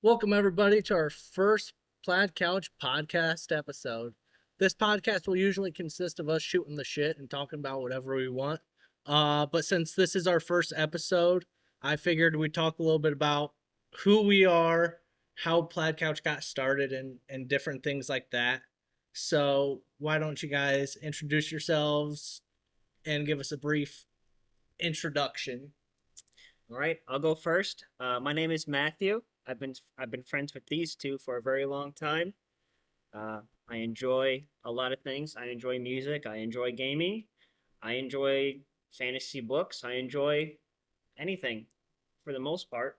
Welcome, everybody, to our first Plaid Couch podcast episode. This podcast will usually consist of us shooting the shit and talking about whatever we want. But since this is our first episode, I figured we'd talk a little bit about who we are, how Plaid Couch got started, and different things like that. So, why don't you guys introduce yourselves and give us a brief introduction? All right, I'll go first. My name is Matthew. I've been friends with these two for a very long time. I enjoy a lot of things. I enjoy music. I enjoy gaming. I enjoy fantasy books. I enjoy anything, for the most part.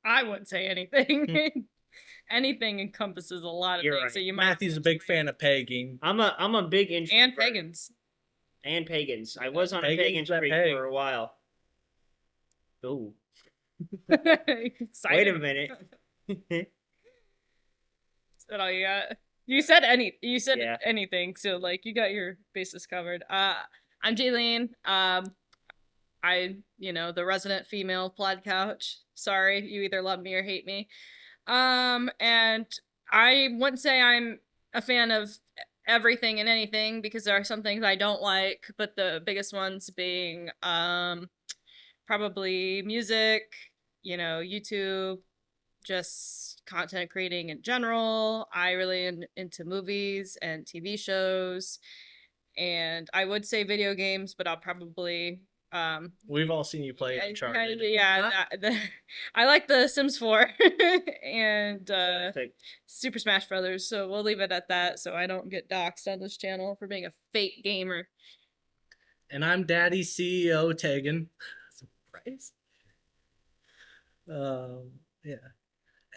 I wouldn't say anything. Anything encompasses a lot of You're things right. that you might. Matthew's a big fan of pegging. I'm a big introvert. And pagans. And pagans. I was on a Pagans pagan that streak peg. for a while. Ooh, Excited. wait a minute. Is that all you got? You said Yeah. anything, so like you got your bases covered. I'm Jaylene. The resident female Plaid Couch. Sorry, you either love me or hate me. And I wouldn't say I'm a fan of everything and anything because there are some things I don't like, but the biggest ones being probably music, YouTube, just content creating in general. I really am into movies and TV shows, and I would say video games, but I'll probably We've all seen you play Uncharted. I like the Sims 4 and Classic. Super Smash Brothers, so we'll leave it at that so I don't get doxxed on this channel for being a fake gamer. And I'm Daddy CEO Tegan. Surprise. Yeah.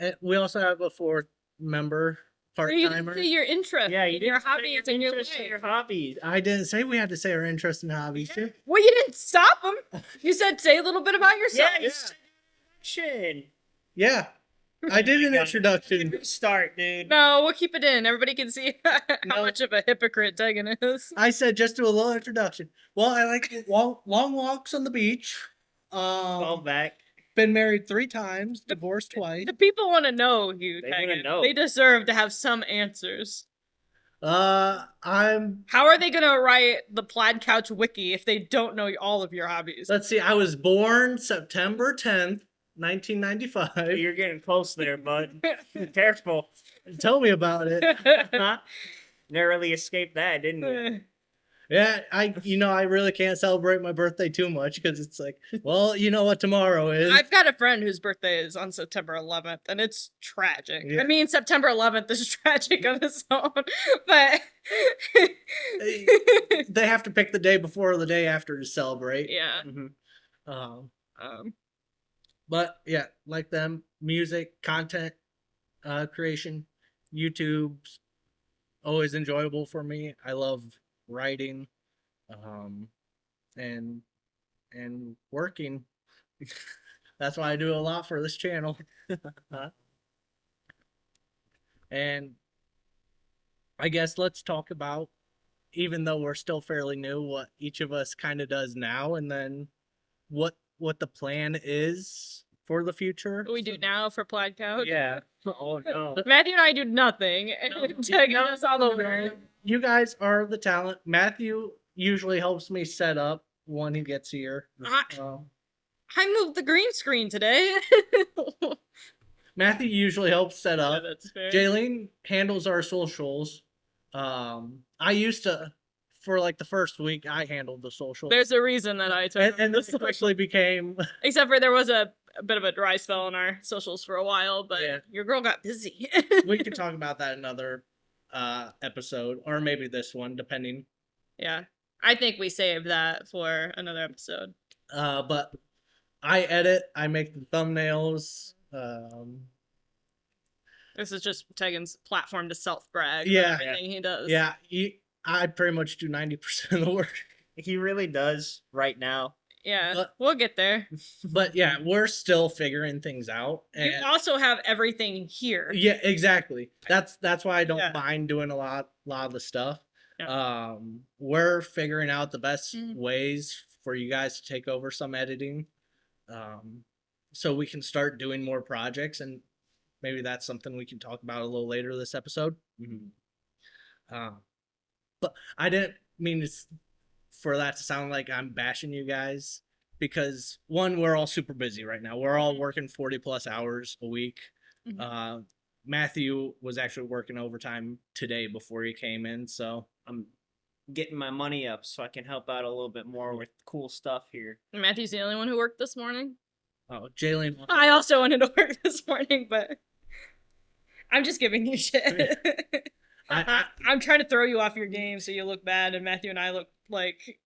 And we also have a fourth member, part You timer. didn't say your interest, Yeah, you in your didn't say hobbies, and your interest in life. your hobbies. I didn't say we had to say our interest in hobbies. Too. Well, you didn't stop them. You said say a little bit about yourself. Introduction. Yeah. I did an introduction. Restart, dude. No, we'll keep it in. Everybody can see how No. much of a hypocrite Tegan is. I said just do a little introduction. Well, I like long walks on the beach. Fall back. Been married 3 times, divorced twice. The people want to know you, They wanna Tegan. know. They deserve to have some answers. I'm How are they gonna write the Plaid Couch wiki if they don't know all of your hobbies? let's see, I was born September 10th, 1995. You're getting close there, bud. Careful. Tell me about it. Narrowly escaped that, didn't you? Yeah, I really can't celebrate my birthday too much because it's like, well, you know what tomorrow is. I've got a friend whose birthday is on September 11th, and it's tragic. Yeah. I mean, September 11th is tragic on its own, but They have to pick the day before or the day after to celebrate. yeah. Mhm. Um, But yeah, like them, music, content creation, YouTube's always enjoyable for me. I love writing, and working. That's why I do a lot for this channel. And I guess let's talk about, even though we're still fairly new, what each of us kind of does now, and then what the plan is for the future. what we do now for Plaid Couch. Yeah. Oh no. Matthew and I do nothing. And Tegan does all the work. You guys are the talent. Matthew usually helps me set up when he gets here. Um, I moved the green screen today. Matthew usually helps set Yeah, up. that's fair. Jaylene handles our socials. I used to, for like the first week, I handled the socials. There's a reason that I took and this this quickly became except for there was a bit of a dry spell on our socials for a while, but Yeah. your girl got busy. we could talk about that in another episode, or maybe this one, depending. Yeah. I think we saved that for another episode. But I edit, I make the thumbnails. This is just Tegan's platform to self-brag. Yeah. Everything he does. Yeah, I pretty much do 90% of the work. He really does right now. Yeah. But- We'll get there. But yeah, we're still figuring things out. You And also have everything here. yeah, exactly. That's why I don't Yeah. mind doing a lot of the stuff. Yeah. We're figuring out the best Mhm. ways for you guys to take over some editing. So we can start doing more projects, and maybe that's something we can talk about a little later this episode. But I didn't mean for that to sound like I'm bashing you guys, because one, we're all super busy right now. We're all working 40 plus hours a week. Matthew was actually working overtime today before he came in, so I'm getting my money up so I can help out a little bit more with cool stuff here. Matthew's the only one who worked this morning. oh, Jalen. I also wanted to work this morning, but I'm just giving you shit. I'm trying to throw you off your game so you look bad, and Matthew and I look like.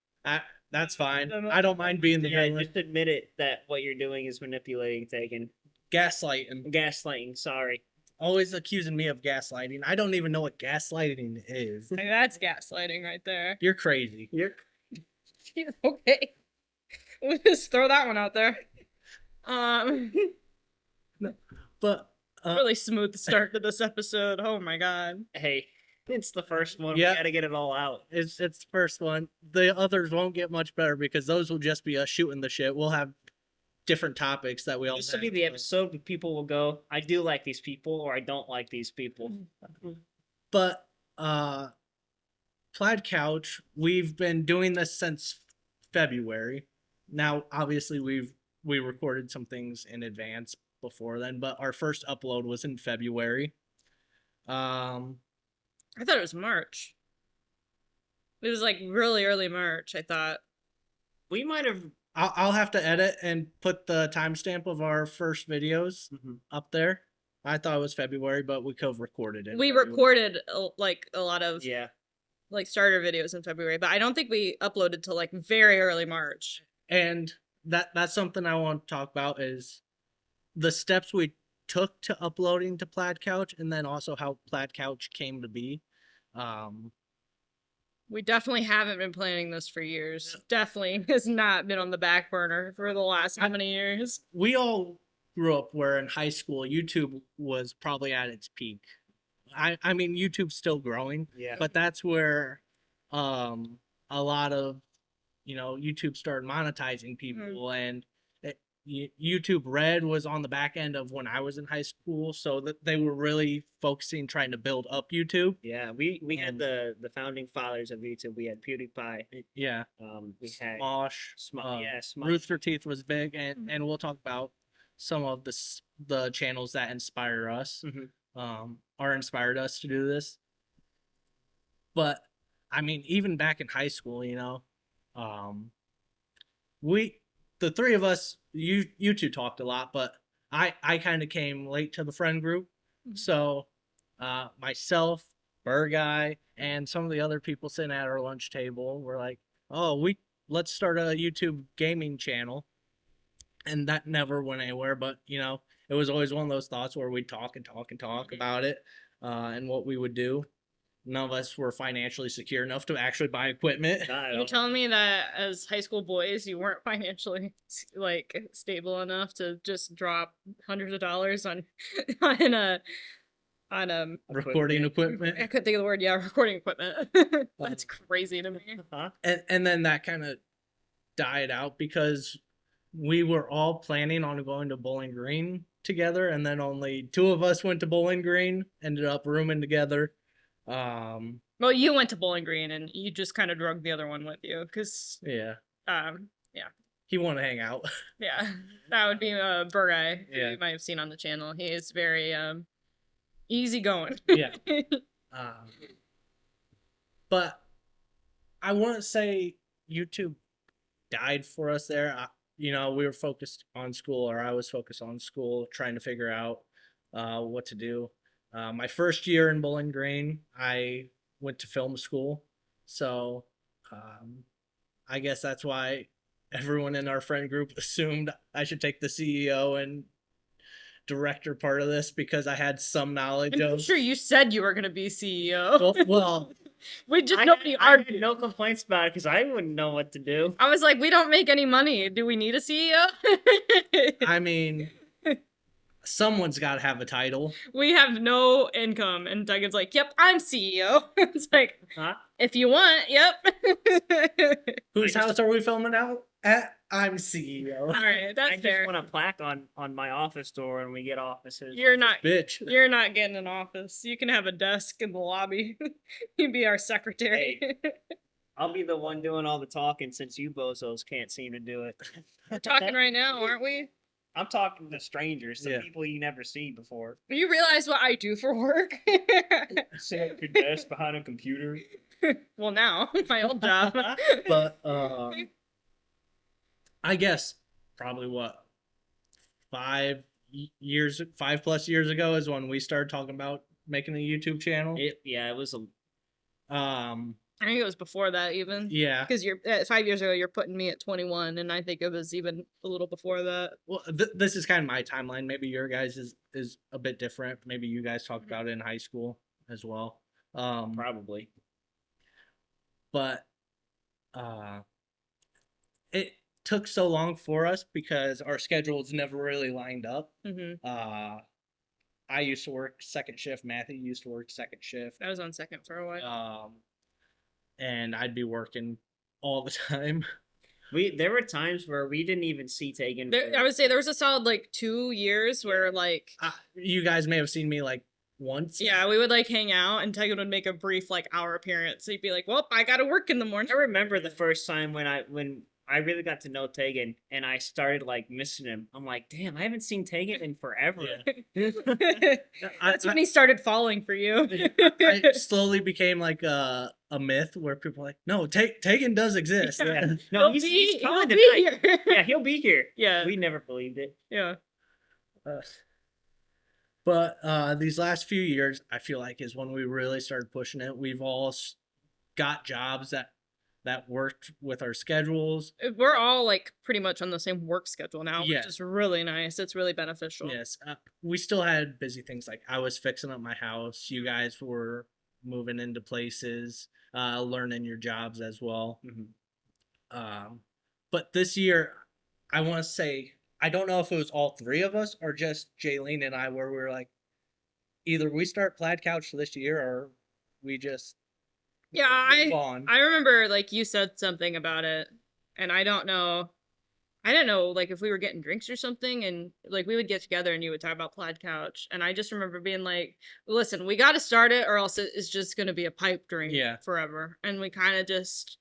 That's fine. I don't mind being the Yeah, villain. just admit it that what you're doing is manipulating, taking, Gaslighting. Sorry. Always accusing me of gaslighting. I don't even know what gaslighting is. Like, that's gaslighting right there. You're crazy. Okay. We'll just throw that one out there. But really smooth start to this episode. Oh my god. Hey, it's the first one. Yeah. We gotta get it all out. it's the first one. The others won't get much better because those will just be us shooting the shit. We'll have different topics that we all. This will be the episode where people will go, I do like these people, or I don't like these people. But Plaid Couch, we've been doing this since February. Now, obviously, we recorded some things in advance before then, but our first upload was in February. I thought it was March. It was like really early March, I thought. We might have. I'll have to edit and put the timestamp of our first videos up there. I thought it was February, but we could have recorded it. We recorded like a lot of Yeah. like starter videos in February, but I don't think we uploaded till like very early March. And that's something I want to talk about is the steps we took to uploading to Plaid Couch, and then also how Plaid Couch came to be. We definitely haven't been planning this for years. Definitely has not been on the back burner for the last how many years. We all grew up where in high school YouTube was probably at its peak. I mean YouTube's still growing, Yeah. but that's where a lot of YouTube started monetizing people, and YouTube Red was on the back end of when I was in high school, so that they were really focusing trying to build up YouTube. Yeah, we had the founding fathers of YouTube. We had PewDiePie. Yeah. We had Smosh. Smosh. Rooster Teeth was big, and we'll talk about some of the channels that inspire us, or inspired us to do this. But I mean, even back in high school, the three of us, you two talked a lot, but I kind of came late to the friend group. So myself, Burr Guy, and some of the other people sitting at our lunch table were like, oh, let's start a YouTube gaming channel. And that never went anywhere, but it was always one of those thoughts where we'd talk and talk and talk about it, and what we would do. None of us were financially secure enough to actually buy equipment. You're telling me that as high school boys, you weren't financially like stable enough to just drop hundreds of dollars on a recording equipment. I couldn't think of the word. Yeah, recording equipment. That's crazy to me. And then that kind of died out because we were all planning on going to Bowling Green together, and then only two of us went to Bowling Green. Ended up rooming together. Well, you went to Bowling Green, and you just kind of drugged the other one with you, because yeah, yeah, he wanted to hang out. Yeah, that would be Burr Guy, who Yeah. you might have seen on the channel. He is very easygoing. Yeah. But I wouldn't say YouTube died for us there. We were focused on school, or I was focused on school, trying to figure out what to do. My first year in Bowling Green, I went to film school. So I guess that's why everyone in our friend group assumed I should take the CEO and director part of this, because I had some knowledge I'm of. sure you said you were going to be CEO. Well, we just I nobody had argued. no complaints about it because I wouldn't know what to do. I was like, we don't make any money. Do we need a CEO? I mean, someone's got to have a title. We have no income. And Duggan's like, yep, I'm CEO. It's like, Huh? if you want, yep. Whose house are we filming out at? I'm CEO. All right, that's I just fair. want a plaque on my office door when we get offices. You're not. Bitch. You're not getting an office. You can have a desk in the lobby. You'd be our secretary. I'll be the one doing all the talking since you bozos can't seem to do it. We're talking right now, aren't we? I'm talking to strangers, to Yeah. people you never see before. You realize what I do for work? Sit at your desk behind a computer. Well, now my old job. But I guess probably what 5+ years ago is when we started talking about making a YouTube channel. It was a I think it was before that even. Yeah. Because you're 5 years ago, you're putting me at 21, and I think it was even a little before that. Well, this is kind of my timeline. Maybe your guys is a bit different. Maybe you guys talked about it in high school as well. probably. But it took so long for us because our schedules never really lined up. Mm-hmm. I used to work second shift. Matthew used to work second shift. I was on second for a while. And I'd be working all the time. There were times where we didn't even see Tegan. I would say there was a solid like 2 years where like You guys may have seen me like once. yeah, we would like hang out and Tegan would make a brief like hour appearance. He'd be like, "Well, I gotta work in the morning." I remember the first time when I really got to know Tegan and I started like missing him. I'm like, damn, I haven't seen Tegan in forever. That's when he started falling for you. I slowly became like a myth where people are like, no, Tegan does exist. Yeah. No, he's coming be tonight. here. Yeah, he'll be here. Yeah. We never believed it. Yeah. But these last few years, I feel like is when we really started pushing it. We've all got jobs that worked with our schedules. We're all like pretty much on the same work schedule now, Yeah. which is really nice. It's really beneficial. Yes, we still had busy things like I was fixing up my house. You guys were moving into places, learning your jobs as well. But this year, I want to say, I don't know if it was all three of us or just Jaylene and I, where we were like, either we start Plaid Couch this year or we just Yeah, move on. I remember like you said something about it, and I don't know like if we were getting drinks or something, and like we would get together and you would talk about Plaid Couch, and I just remember being like, listen, we got to start it or else it's just gonna be a pipe dream forever. And we kind of just,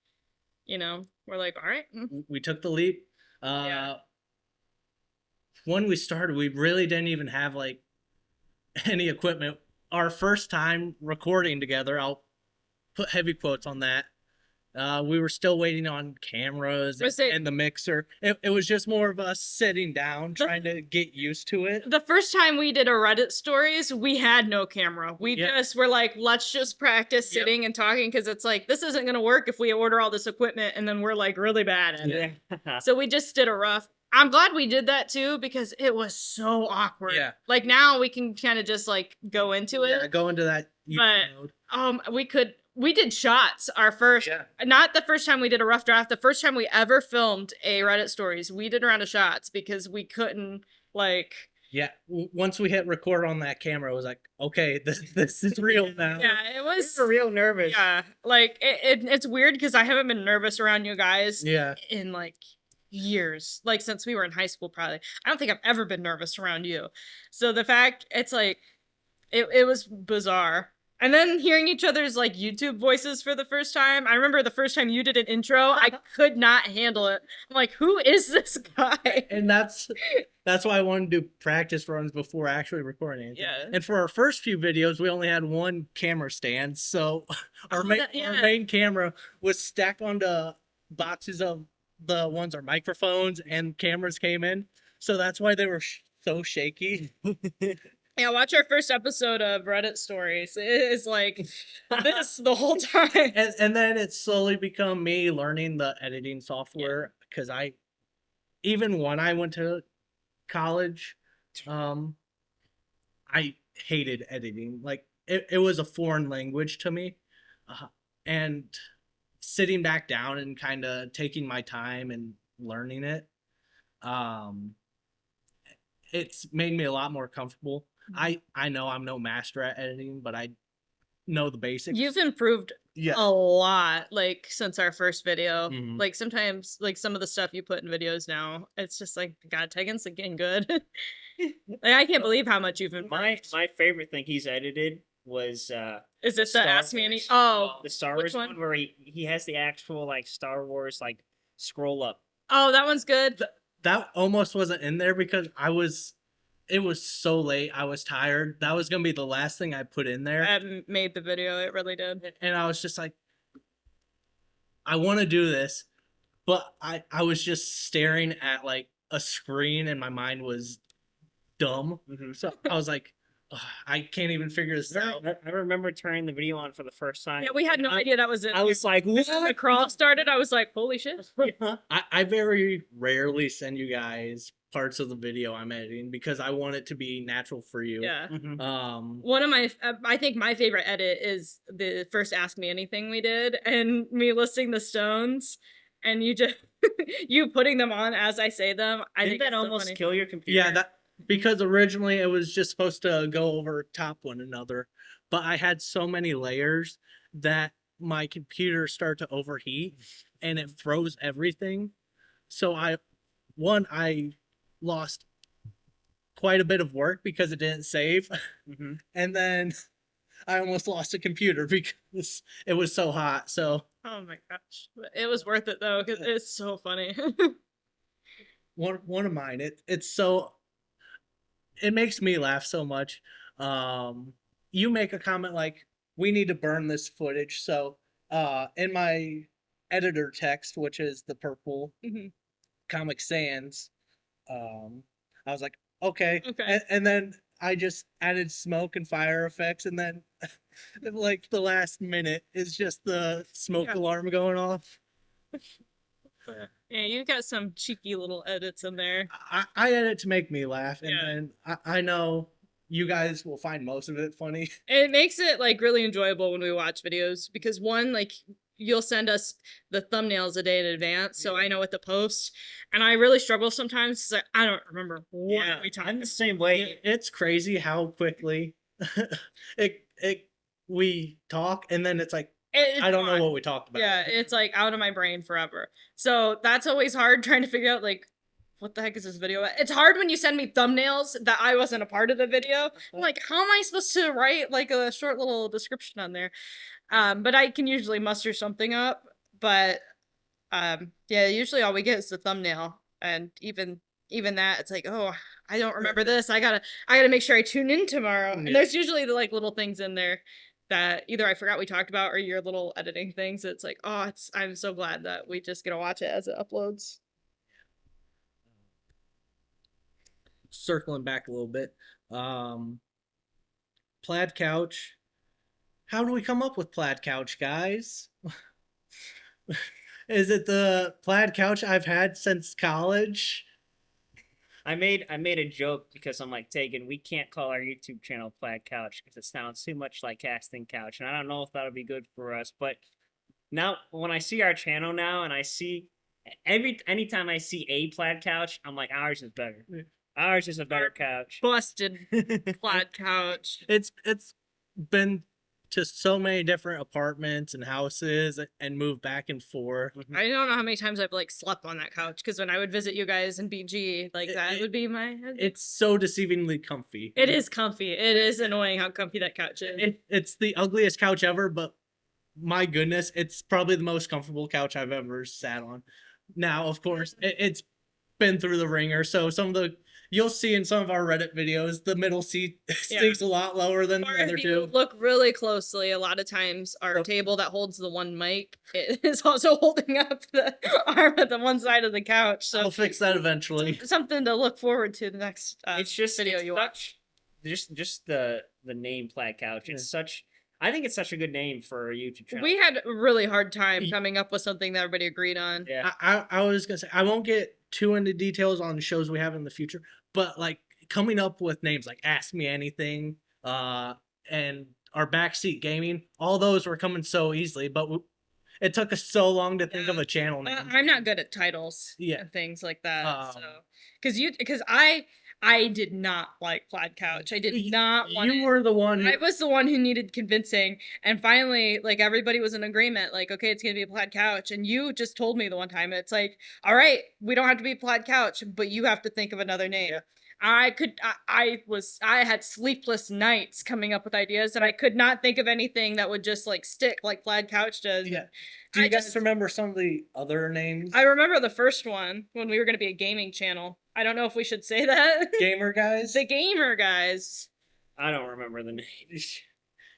we're like, all right. We took the leap. When we started, we really didn't even have like any equipment. Our first time recording together, I'll put heavy quotes on that. We were still waiting on cameras and the mixer. It was just more of us sitting down, trying to get used to it. The first time we did a Reddit stories, we had no camera. We just were like, let's just practice sitting and talking, because it's like, this isn't going to work if we order all this equipment and then we're like really bad at it. So we just did a rough. I'm glad we did that too, because it was so awkward. Yeah. Like now we can kind of just like go into it. Yeah, go into that mode. We did shots our first, not the first time we did a rough draft, the first time we ever filmed a Reddit stories, we did a round of shots because we couldn't like. Yeah, once we hit record on that camera, it was like, okay, this is real now. Yeah, it was. We were real nervous. Yeah, like it's weird because I haven't been nervous around you guys in like years, like since we were in high school probably. I don't think I've ever been nervous around you. So the fact it's like, it was bizarre. And then hearing each other's like YouTube voices for the first time. I remember the first time you did an intro, I could not handle it. I'm like, who is this guy? And that's why I wanted to do practice runs before actually recording anything. Yeah. And for our first few videos, we only had one camera stand, so our main camera was stacked onto boxes of the ones our microphones and cameras came in. So that's why they were so shaky. Yeah, watch our first episode of Reddit stories. It is like this the whole time. And then it's slowly become me learning the editing software, because even when I went to college, I hated editing. Like it was a foreign language to me, and sitting back down and kind of taking my time and learning it, it's made me a lot more comfortable. I know I'm no master at editing, but I know the basics. You've improved Yeah. a lot, like, since our first video. Mhm. Like, sometimes, like, some of the stuff you put in videos now, it's just like, God, Tegan's getting good. Like, I can't believe how much you've My improved. my favorite thing he's edited was Is it the Star Ask Me Any? Wars. Oh, The Star which Wars one? one where he has the actual like Star Wars like scroll up. Oh, that one's good. That almost wasn't in there because it was so late. I was tired. That was gonna be the last thing I put in there. That made the video. It really did. And I was just like, I want to do this, but I was just staring at like a screen and my mind was dumb. So I was like, "Ugh, I can't even figure this out. I remember turning the video on for the first time. Yeah, we had no idea that was it. I was like, When the what? crawl started, I was like, holy shit. I very rarely send you guys parts of the video I'm editing because I want it to be natural for you. Yeah. One of my, I think my favorite edit is the first Ask Me Anything we did, and me listing the stones, and you just you putting them on as I say them. I Didn't think that it's so almost funny. kill your computer? Yeah, that because originally it was just supposed to go over top one another, but I had so many layers that my computer started to overheat and it froze everything. So I lost quite a bit of work because it didn't save. And then I almost lost a computer because it was so hot. So Oh my gosh, but it was worth it though because it's so funny. one of mine, it makes me laugh so much. You make a comment like, "We need to burn this footage." So in my editor text, which is the purple Mhm. Comic Sans, I was like, okay. Okay. And then I just added smoke and fire effects, and then like the last minute is just the smoke Yeah. alarm going off. Yeah, you got some cheeky little edits in there. I edit to make me laugh, and Yeah. then I know you guys will find most of it funny. It makes it like really enjoyable when we watch videos because one, like you'll send us the thumbnails a day in advance, so I know what to post. And I really struggle sometimes because I don't remember what Yeah, we talked. I'm the same way. It's crazy how quickly it we talk, and then it's like I don't know what we talked about. Yeah, it's like out of my brain forever. So that's always hard trying to figure out like what the heck is this video? It's hard when you send me thumbnails that I wasn't a part of the video. I'm like, how am I supposed to write like a short little description on there? But I can usually muster something up. But yeah, usually all we get is the thumbnail, and even that, it's like, oh, I don't remember this. I gotta make sure I tune in tomorrow. And there's usually the like little things in there that either I forgot we talked about or your little editing things. It's like, oh, I'm so glad that we just get to watch it as it uploads. Circling back a little bit, Plaid Couch. How do we come up with Plaid Couch, guys? Is it the Plaid Couch I've had since college? I made a joke because I'm like, Tegan, we can't call our YouTube channel Plaid Couch because it sounds too much like Casting Couch, and I don't know if that'll be good for us. But now, when I see our channel now, and I see anytime I see a Plaid Couch, I'm like, ours is better. Ours is a better couch. Busted Plaid Couch. It's been to so many different apartments and houses and moved back and forth. I don't know how many times I've like slept on that couch because when I would visit you guys in BG, like that would be my. It's so deceivingly comfy. It is comfy. It is annoying how comfy that couch is. It's the ugliest couch ever, but my goodness, it's probably the most comfortable couch I've ever sat on. Now, of course, it's been through the ringer, so you'll see in some of our Reddit videos, the middle seat sinks a lot lower than the Or other if you two. look really closely, a lot of times our table that holds the one mic is also holding up the arm at the one side of the couch. So I'll fix that eventually. something to look forward to the next It's just video it's you watch. just the name Plaid Couch. It's such. I think it's such a good name for a YouTube channel. We had a really hard time coming up with something that everybody agreed on. Yeah. I was gonna say I won't get too into details on shows we have in the future, but like coming up with names like Ask Me Anything, and our Backseat Gaming, all those were coming so easily, but it took us so long to think of a channel name. I'm not good at titles Yeah. and things like that. So because I did not like Plaid Couch. I did not want You it. were the one. I was the one who needed convincing, and finally, like, everybody was in agreement, like, okay, it's gonna be a Plaid Couch, and you just told me the one time, it's like, all right, we don't have to be Plaid Couch, but you have to think of another name. Yeah. I had sleepless nights coming up with ideas, and I could not think of anything that would just like stick like Plaid Couch does. Yeah. Do you I guys just- remember some of the other names? I remember the first one when we were gonna be a gaming channel. I don't know if we should say that. Gamer guys. The gamer guys. I don't remember the name.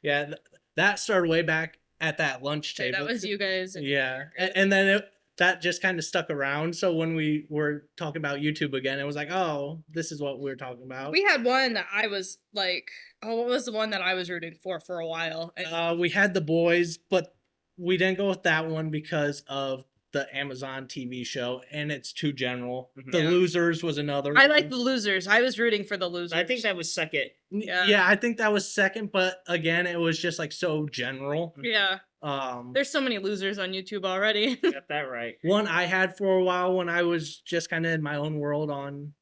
Yeah, that started way back at that lunch Okay, table. that was you guys. Yeah, and then that just kind of stuck around. So when we were talking about YouTube again, it was like, oh, this is what we were talking about. We had one that I was like, oh, what was the one that I was rooting for a while? And We had the boys, but we didn't go with that one because of the Amazon TV show, and it's too general. Mhm. The Yeah. Losers was another. I one. like the losers. I was rooting for the losers. I think that was second. Yeah. Yeah, I think that was second, but again, it was just like so general. Yeah. There's so many losers on YouTube already. Got that right. One I had for a while when I was just kind of in my own world on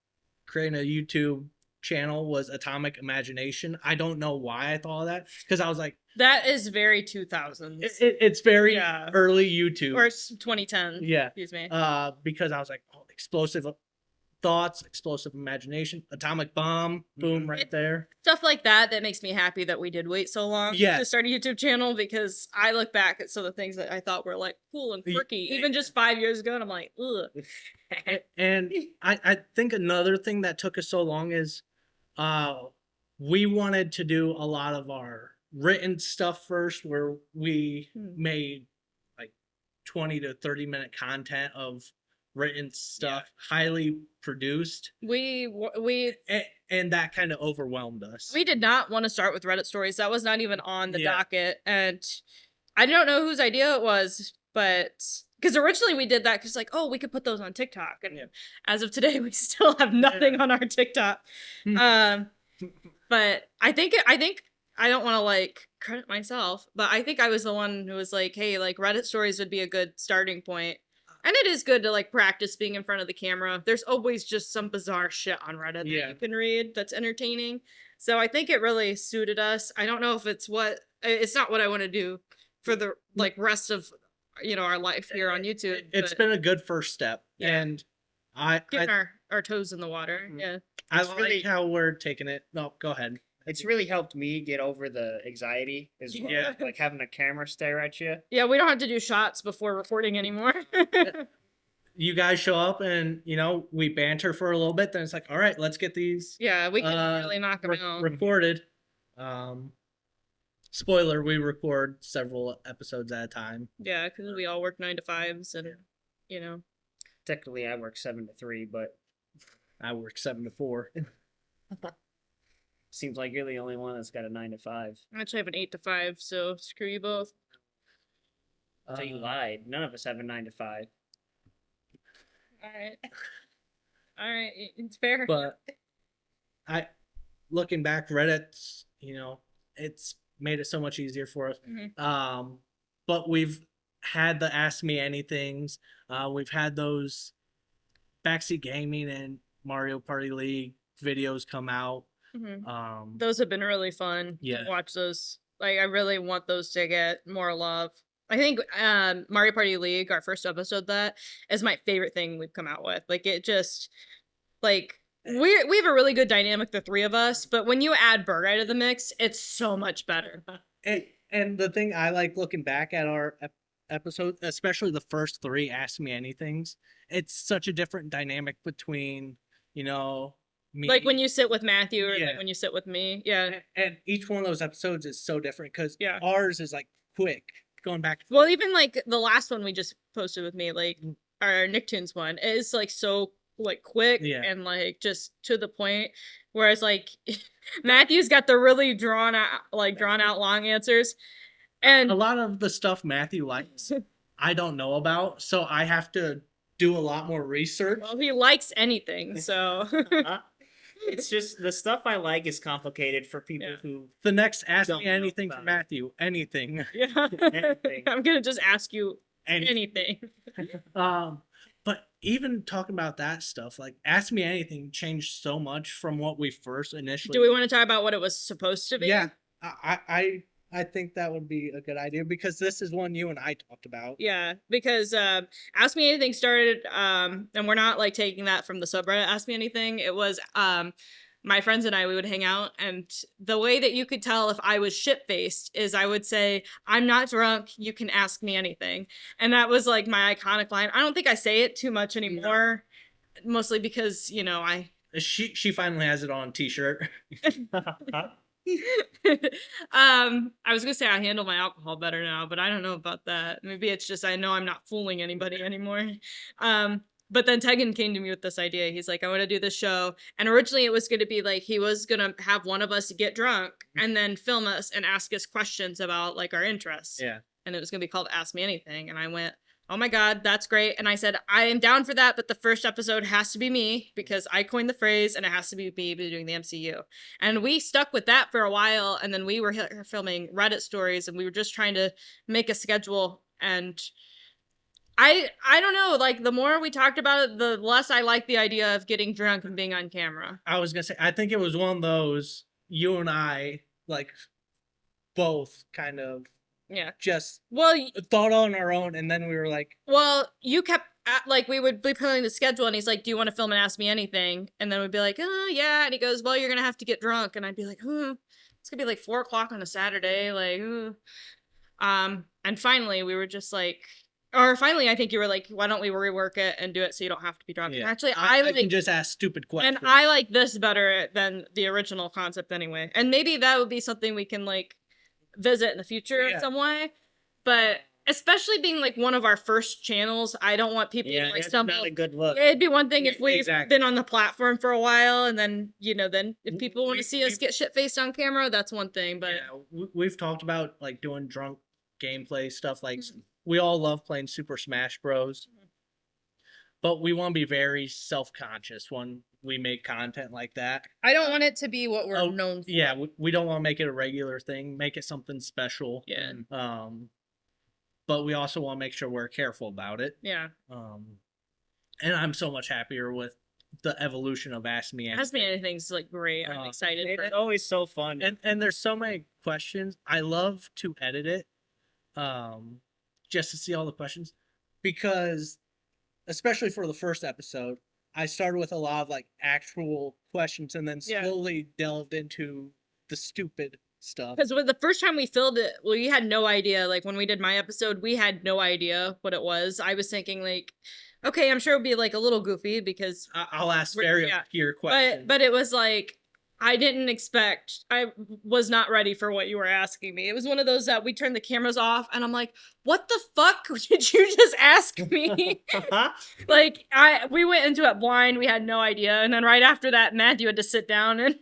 creating a YouTube channel was Atomic Imagination. I don't know why I thought of that because I was like, That is very 2000s. it's very Yeah. early YouTube. Or it's 2010. Yeah. Excuse me. Because I was like, oh, explosive thoughts, explosive imagination, atomic bomb, boom, right there. Stuff like that makes me happy that we did wait so long Yeah. to start a YouTube channel, because I look back at some of the things that I thought were like cool and quirky, Yeah. even just 5 years ago, and I'm like, ugh. And I think another thing that took us so long is we wanted to do a lot of our written stuff first, where we made like 20 to 30-minute content of written stuff, highly produced, We and that kind of overwhelmed us. did not want to start with Reddit stories. That was not even on the Yeah. docket, and I don't know whose idea it was, but because originally we did that because like, oh, we could put those on TikTok, and Yeah. as of today, we still have nothing on our TikTok. But I think I don't want to like credit myself, but I think I was the one who was like, hey, like Reddit stories would be a good starting point. And it is good to like practice being in front of the camera. There's always just some bizarre shit on Reddit that Yeah. you can read that's entertaining. So I think it really suited us. I don't know if it's not what I want to do for the like rest of our life here on YouTube. It's but been a good first step, Yeah. and I getting our toes in the water. Mhm. Yeah. I It's like really- how we're taking it. No, go ahead. It's really helped me get over the anxiety as well. Yeah. Like having a camera stare at you. Yeah, we don't have to do shots before recording anymore. You guys show up and we banter for a little bit, then it's like, all right, let's get these Yeah, we can really knock them out. recorded. Spoiler, we record several episodes at a time. Yeah, because we all work 9 to 5s, and Technically, I work 7 to 3, but I work 7 to 4. seems like you're the only one that's got a 9 to 5. I actually have an 8 to 5, so screw you both. So you lied. None of us have a 9 to 5. All right, it's fair. But looking back, Reddit's, it's made it so much easier for us. Mhm. But we've had the Ask Me Anythings. We've had those Backseat Gaming and Mario Party League videos come out. Mhm. Those have been really fun. Yeah. To watch those. Like, I really want those to get more love. I think Mario Party League, our first episode, that is my favorite thing we've come out with. Like, it just like we have a really good dynamic, the three of us. But when you add Burguy to the mix, it's so much better. And the thing I like looking back at our episode, especially the first 3 Ask Me Anythings, it's such a different dynamic between, me. Like when you sit with Matthew, or Yeah. like when you sit with me. Yeah. And each one of those episodes is so different because Yeah. ours is like quick, going back. Well, even like the last one we just posted with me, like our Nicktoons one, is like so like quick Yeah. and like just to the point. Whereas like Matthew's got the really drawn out long answers. And A lot of the stuff Matthew likes, I don't know about, so I have to do a lot more research. well, he likes anything, so It's just the stuff I like is complicated for people Yeah. who. The next Ask Don't Me know Anything about from it. Matthew, anything. yeah. Anything. I'm gonna just ask you And anything. But even talking about that stuff, like Ask Me Anything changed so much from what we first initially. Do we want to talk about what it was supposed to be? Yeah, I think that would be a good idea because this is one you and I talked about. Yeah, because Ask Me Anything started, and we're not like taking that from the subreddit Ask Me Anything. It was my friends and I, we would hang out, and the way that you could tell if I was shit faced is I would say, "I'm not drunk. You can ask me anything," and that was like my iconic line. I don't think I say it too much anymore, mostly because I. She finally has it on T-shirt. I was gonna say I handle my alcohol better now, but I don't know about that. Maybe it's just I know I'm not fooling anybody anymore. But then Tegan came to me with this idea. He's like, I want to do this show. And originally it was going to be like he was going to have one of us get drunk and then film us and ask us questions about like our interests. Yeah. And it was going to be called Ask Me Anything. And I went, oh my God, that's great. And I said, I am down for that, but the first episode has to be me because I coined the phrase and it has to be me doing the MCU. And we stuck with that for a while. And then we were filming Reddit stories and we were just trying to make a schedule. And I don't know, like the more we talked about it, the less I like the idea of getting drunk and being on camera. I was gonna say, I think it was one of those you and I like both kind of just thought on our own, and then we were like, you kept like we would be putting the schedule, and he's like, "Do you want to film and Ask Me Anything?" And then we'd be like, "Oh yeah," and he goes, "Well, you're gonna have to get drunk," and I'd be like, it's gonna be like 4 o'clock on a Saturday, like, and finally we were just like. Or finally, I think you were like, why don't we rework it and do it so you don't have to be drunk? Yeah. Actually, I can just ask stupid questions. And I like this better than the original concept anyway. And maybe that would be something we can like visit in the future in some way. But especially being like one of our first channels, I don't want people to like stumble. Not a good look. It'd be one thing if we've been on the platform for a while and then, then if people want to see us get shit faced on camera, that's one thing. But we've talked about like doing drunk gameplay stuff like we all love playing Super Smash Bros. But we want to be very self-conscious when we make content like that. I don't want it to be what we're known for. Yeah, we don't want to make it a regular thing. Make it something special. Yeah. But we also want to make sure we're careful about it. Yeah. And I'm so much happier with the evolution of Ask Me Anything. Ask Me Anything's like great. I'm excited. It's always so fun. And there's so many questions. I love to edit it. Just to see all the questions, because especially for the first episode, I started with a lot of like actual questions and then slowly delved into the stupid stuff. Because the first time we filmed it, we had no idea. Like when we did my episode, we had no idea what it was. I was thinking like, okay, I'm sure it'll be like a little goofy because I'll ask very obscure questions. But it was like I didn't expect. I was not ready for what you were asking me. It was one of those that we turned the cameras off, and I'm like, "What the fuck did you just ask me?" Like we went into it blind. We had no idea, and then right after that, Matthew had to sit down and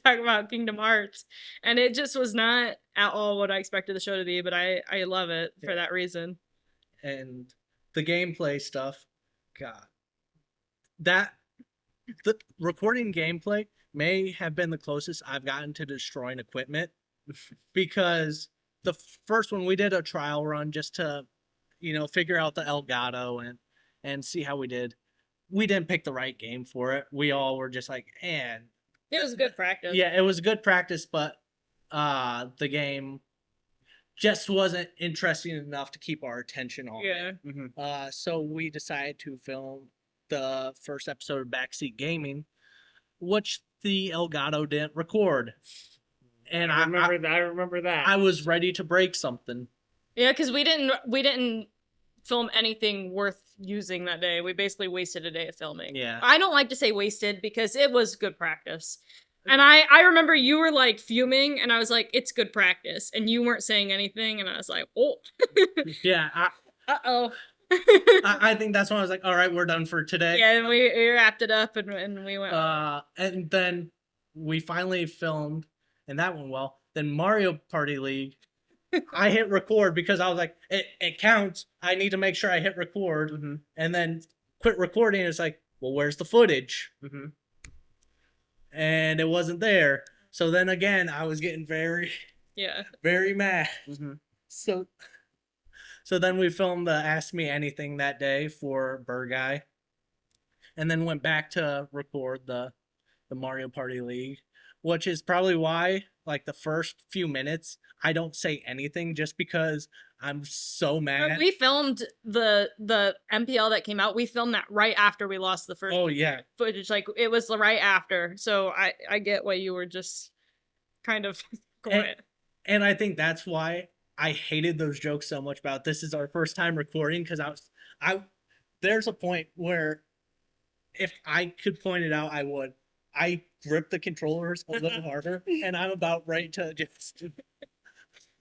talk about Kingdom Hearts, and it just was not at all what I expected the show to be. But I love it for that reason. And the gameplay stuff, God, the recording gameplay may have been the closest I've gotten to destroying equipment, because the first one we did a trial run just to, figure out the Elgato and see how we did. We didn't pick the right game for it. We all were just like, it was good practice. Yeah, it was good practice, but the game just wasn't interesting enough to keep our attention on it. Mm-hmm. So we decided to film the first episode of Backseat Gaming, which the Elgato didn't record. And I remember that. I was ready to break something. Yeah, because we didn't film anything worth using that day. We basically wasted a day of filming. Yeah. I don't like to say wasted because it was good practice. And I remember you were like fuming and I was like, it's good practice. And you weren't saying anything and I was like, oh. Yeah. Uh-oh. I think that's when I was like, all right, we're done for today. Yeah, and we wrapped it up and we went. And then we finally filmed, and that went well. Then Mario Party League, I hit record because I was like, it counts. I need to make sure I hit record. Mm-hmm. And then quit recording. And it's like, well, where's the footage? Mm-hmm. And it wasn't there. So then again, I was getting very, very mad. Mm-hmm. So then we filmed the Ask Me Anything that day for Burguy, and then went back to record the Mario Party League, which is probably why like the first few minutes I don't say anything just because I'm so mad. We filmed the MPL that came out. We filmed that right after we lost the first Oh yeah, footage. Like it was right after. So I get why you were just kind of quiet. and I think that's why I hated those jokes so much about this is our first time recording because I there's a point where if I could point it out I would. I grip the controllers a little harder and I'm about ready to just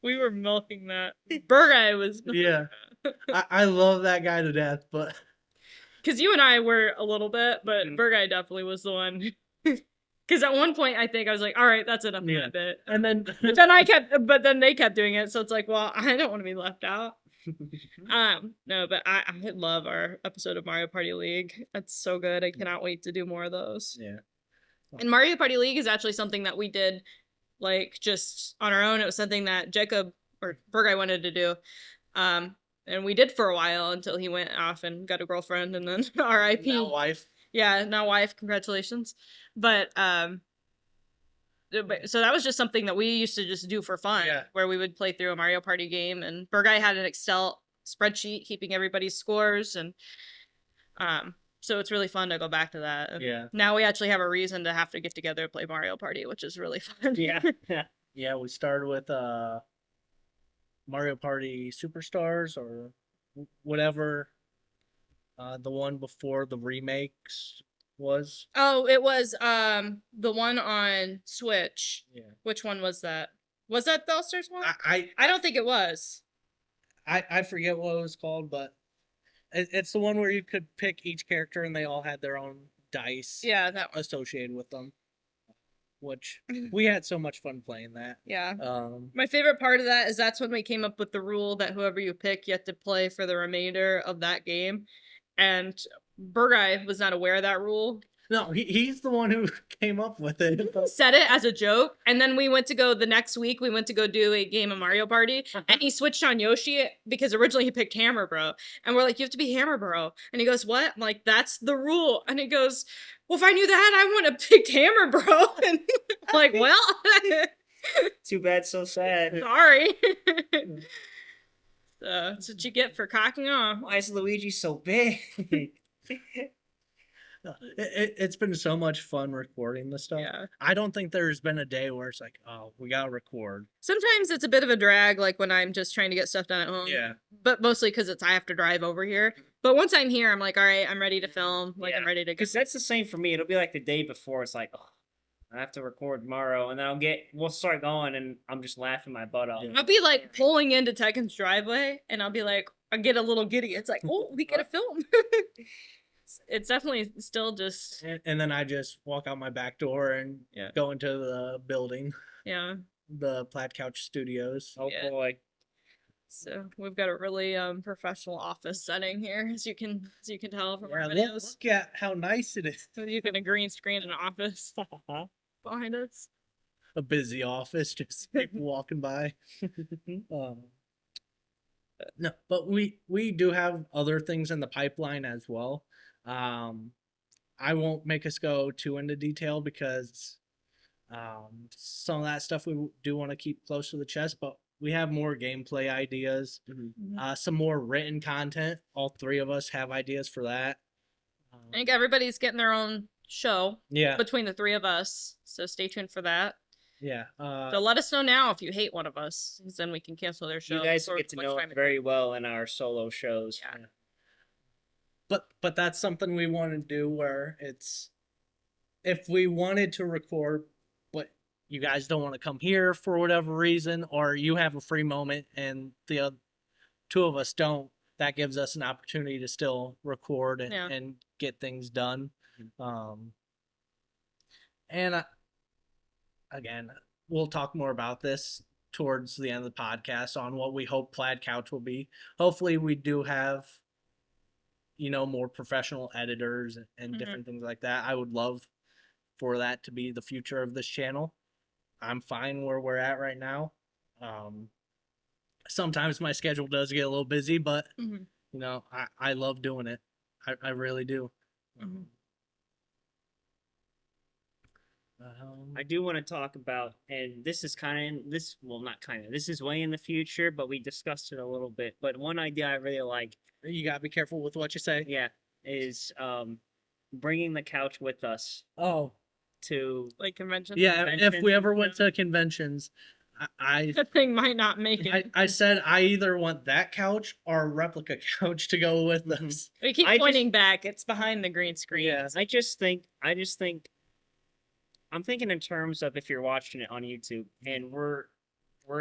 We were milking that. Burguy was yeah. I love that guy to death, but because you and I were a little bit, but Mhm. Burguy definitely was the one. Because at one point I think I was like, all right, that's enough of Yeah. that bit. and then But then they kept doing it, so it's like, well, I don't want to be left out. No, but I love our episode of Mario Party League. That's so good. I cannot wait to do more of those. yeah. And Mario Party League is actually something that we did like just on our own. It was something that Jacob or Burguy wanted to do. And we did for a while until he went off and got a girlfriend and then RIP. Now wife. Yeah, now wife, congratulations. But so that was just something that we used to just do for fun, Yeah. where we would play through a Mario Party game, and Burguy had an Excel spreadsheet keeping everybody's scores, and so it's really fun to go back to that. And Yeah. now we actually have a reason to have to get together and play Mario Party, which is really fun. Yeah. Yeah, we started with Mario Party Superstars or whatever the one before the remakes was. Oh, it was the one on Switch. Yeah. Which one was that? Was that the All Stars one? I I don't think it was. I forget what it was called, but it's the one where you could pick each character and they all had their own dice Yeah, that one. associated with them. Which we had so much fun playing that. Yeah. Um My favorite part of that is that's when we came up with the rule that whoever you pick, you have to play for the remainder of that game. And Burguy was not aware of that rule. no, he's the one who came up with it. Said it as a joke, and then we went to go the next week. We went to go do a game of Mario Party, and he switched on Yoshi because originally he picked Hammer Bro, and we're like, "You have to be Hammer Bro," and he goes, "What?" I'm like, "That's the rule," and he goes, "Well, if I knew that, I would have picked Hammer Bro." And I'm like, well, Too bad, so sad. sorry. That's what you get for cocking off. Why is Luigi so big? It's been so much fun recording this stuff. Yeah. I don't think there's been a day where it's like, oh, we gotta record. Sometimes it's a bit of a drag, like when I'm just trying to get stuff done at home. Yeah. But mostly because I have to drive over here. But once I'm here, I'm like, all right, I'm ready to film. Like, Yeah. I'm ready to go. Because that's the same for me. It'll be like the day before. It's like, oh, I have to record tomorrow, and then we'll start going, and I'm just laughing my butt off. Yeah. I'll be like pulling into Tekken's driveway, and I'll be like, I get a little giddy. It's like, oh, we get a film. It's definitely still just, And then I just walk out my back door and Yeah. go into the building, yeah. the Plaid Couch Studios. Oh Yeah. boy. So we've got a really professional office setting here, as you can tell from Yeah, our look, videos. look at how nice it is. So you can a green screen an office behind us. A busy office, just people walking by. No, but we do have other things in the pipeline as well. I won't make us go too into detail because some of that stuff we do want to keep close to the chest, but we have more gameplay ideas, some more written content. All three of us have ideas for that. I think everybody's getting their own show Yeah, between the three of us, so stay tuned for that. yeah. So let us know now if you hate one of us, 'cause then we can cancel their show. You guys before get to much know time it very well in our solo shows. Yeah. But that's something we want to do where it's if we wanted to record, but you guys don't want to come here for whatever reason, or you have a free moment and the two of us don't, that gives us an opportunity to still record and, Yeah. and get things done. And again, we'll talk more about this towards the end of the podcast on what we hope Plaid Couch will be. Hopefully we do have more professional editors and Mhm. different things like that. I would love for that to be the future of this channel. I'm fine where we're at right now. sometimes my schedule does get a little busy, but Mhm. you know, I love doing it. I really do. Mhm. I do want to talk about, and this is kind of this. Well, not kind of. This is way in the future, but we discussed it a little bit. But one idea I really like, You gotta be careful with what you say. yeah, is bringing the couch with us Oh, to Like convention. yeah. If we Conventions ever and went stuff. to conventions, I That thing might not make it. I said I either want that couch or a replica couch to go with Mhm. us. We keep I just- pointing back. It's behind the green screen. Yeah. I just think I'm thinking in terms of if you're watching it on YouTube and we're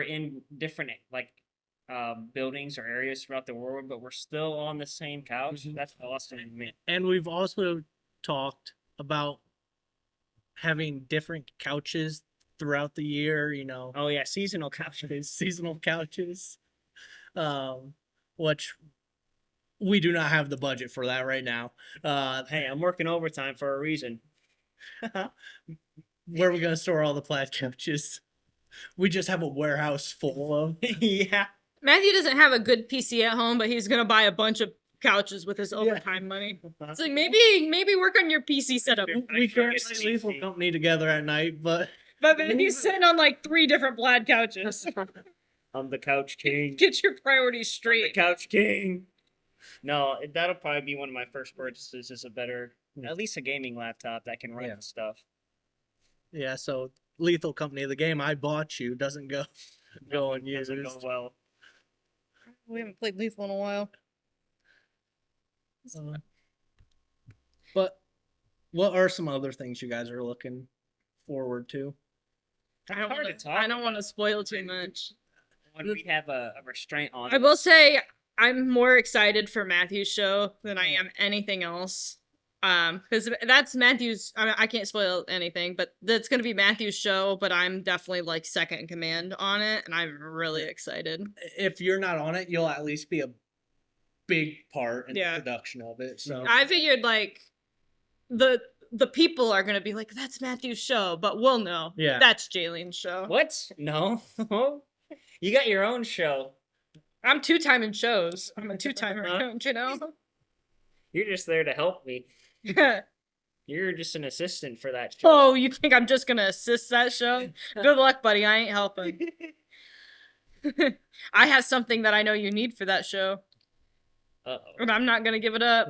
in different like buildings or areas throughout the world, but we're still on the same couch. Mhm. That's awesome to me. And we've also talked about having different couches throughout the year, you know, Oh yeah, seasonal couches. seasonal couches. Um, which we do not have the budget for that right now. Hey, I'm working overtime for a reason. Where are we gonna store all the Plaid couches? We just have a warehouse full of. Yeah. Matthew doesn't have a good PC at home, but he's gonna buy a bunch of couches with his Yeah. overtime money. It's like maybe work on your PC setup. We currently leave a company together at night, but But then he's sitting on like 3 different Plaid couches. I'm the couch king. Get your priorities I'm the straight. couch king. No, that'll probably be one of my first purchases. Is a better, at least a gaming laptop that can run Yeah. stuff. yeah. So Lethal Company, the game I bought you, doesn't go and use Doesn't it. go well. We haven't played Lethal in a while. But what are some other things you guys are looking forward to? I don't Hard want to to. talk I don't want to about. spoil too much. When we have a restraint on. I will say I'm more excited for Matthew's show than I am anything else. Because that's Matthew's. I mean, I can't spoil anything, but that's gonna be Matthew's show. But I'm definitely like second in command on it, and I'm really excited. If you're not on it, you'll at least be a big part in Yeah. the production of it. So I figured like the people are gonna be like, that's Matthew's show, but we'll know. Yeah. That's Jalen's show. What? No. You got your own show. I'm 2-time in shows. I'm a 2-timer, Huh? don't you know? You're just there to help me. You're just an assistant for that show. Oh, you think I'm just gonna assist that show? Good luck, buddy. I ain't helping. I have something that I know you need for that show, Uh and I'm not gonna give it up.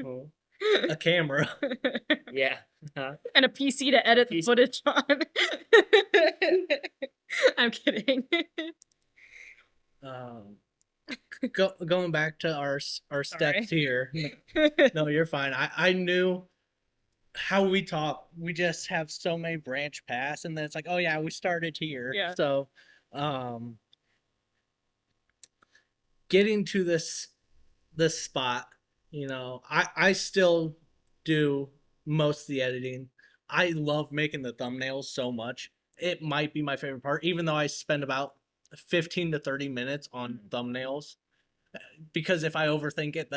oh. a camera. Yeah. Huh? And a PC to edit the PC. footage on. I'm kidding. Going back to our Sorry. steps here. No, you're fine. I knew how we talk. We just have so many branch paths, and then it's like, oh yeah, we started here. Yeah. So, getting to this spot, you know, I still do most of the editing. I love making the thumbnails so much. It might be my favorite part, even though I spend about 15 to 30 minutes on thumbnails. Because if I overthink it,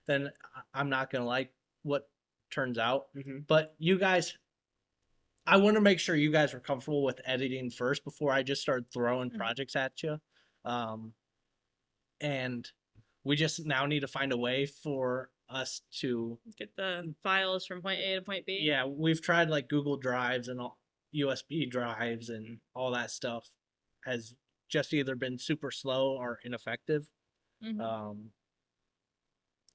then I'm not gonna like what turns out. Mhm. But you guys, I want to make sure you guys are comfortable with editing first before I just start throwing projects at you. And we just now need to find a way for us to, Get the files from point A to point B. yeah, we've tried like Google Drives and all, USB drives and all that stuff has just either been super slow or ineffective. Mhm.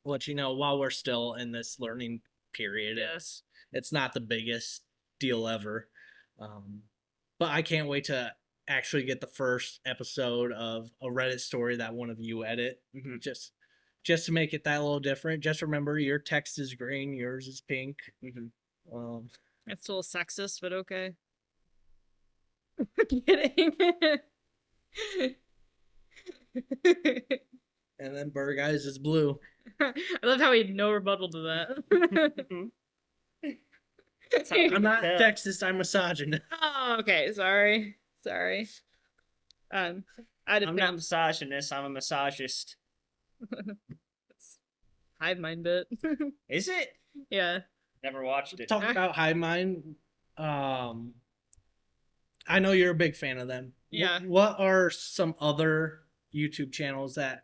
Which, you know, while we're still in this learning period, it's not the biggest deal ever. But I can't wait to actually get the first episode of a Reddit story that one of you edit. Mhm. Just to make it that little different. Just remember, your text is green, yours is pink. Mhm. It's a little sexist, but okay. Kidding. And then Burr Guys is blue. I love how he had no rebuttal to that. That's how we I'm not tell. sexist, I'm misogynist. Oh, okay. Sorry. I didn't I'm not misogynist. I'm a misogist. It's hive mind bit. Is it? Yeah. Never watched it. Talking about Hive Mind, I know you're a big fan of them. Yeah. What are some other YouTube channels that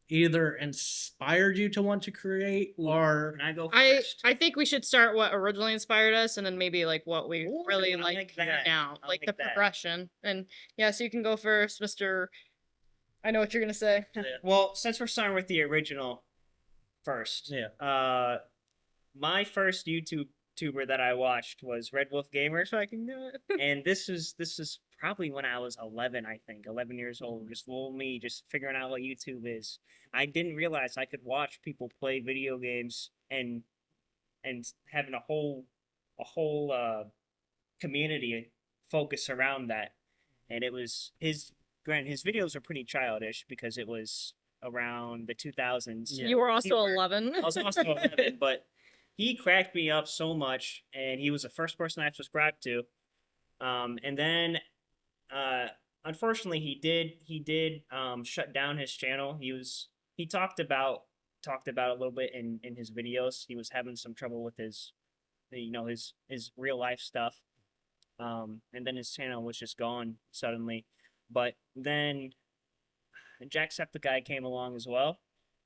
either inspired you to want to create or Can I go I first? I think we should start what originally inspired us, and then maybe like what we Ooh, really I like like that. now, I like like the that. progression. And yeah, so you can go first, Mister. I know what you're gonna say. Well, since we're starting with the original first, Yeah. my first YouTube tuber that I watched was Red Wolf Gamer, Fucking do it. and this was probably when I was 11, I think, 11 years old. Just little me, just figuring out what YouTube is. I didn't realize I could watch people play video games and having a whole community focus around that. And it was his videos are pretty childish because it was around the 2000s. Yeah. You were He also were- 11. I was also 11, but he cracked me up so much, and he was the first person I subscribed to. And then, uh, unfortunately, he did shut down his channel. He talked about a little bit in his videos. He was having some trouble with his real life stuff. And then his channel was just gone suddenly. But then Jacksepticeye came along as well,